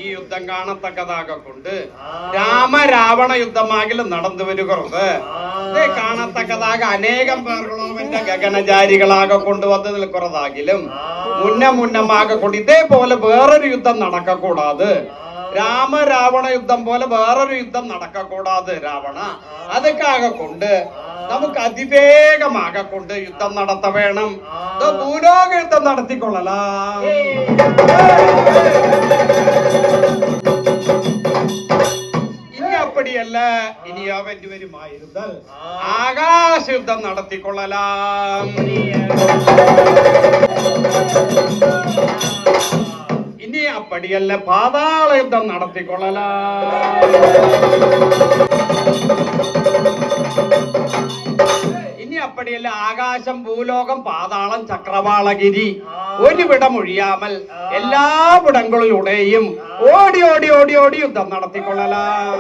ഈ യുദ്ധം കാണത്തക്കതാകൊണ്ട് രാമരാവണ യുദ്ധമാകിലും നടന്നു വരുന്നത് കാണത്തക്കതാക അനേകം പേർകളോവന്റെ ഗഗനചാരികളാകെ കൊണ്ടുവന്ന് നിൽക്കുന്നതാകിലും മുന്നമാകെ കൊണ്ട് ഇതേപോലെ വേറൊരു യുദ്ധം നടക്കക്കൂടാതെ രാമരാവണ യുദ്ധം പോലെ വേറൊരു യുദ്ധം നടക്കക്കൂടാതെ രാവണ അതൊക്കെ കൊണ്ട് നമുക്ക് അതിവേഗമാകെ കൊണ്ട് യുദ്ധം നടത്ത വേണം. ഭൂലോക യുദ്ധം നടത്തിക്കൊള്ളലാം. ഇനി അപ്പടിയല്ല, ഇനി അവന്റെ വരുമായിരുന്നാൽ ആകാശ യുദ്ധം നടത്തിക്കൊള്ളലാം. ഇനി അപ്പടിയല്ല, പാതാള യുദ്ധം നടത്തിക്കൊള്ളലാം. ഇനി അപ്പടിയല്ല, ആകാശം, ഭൂലോകം, പാതാളം, ചക്രവാളഗിരി ഒരുവിടം ഒഴിയാമൽ എല്ലാ വിടങ്ങളിലൂടെയും ഓടി ഓടി ഓടി ഓടി യുദ്ധം നടത്തിക്കൊള്ളലാം.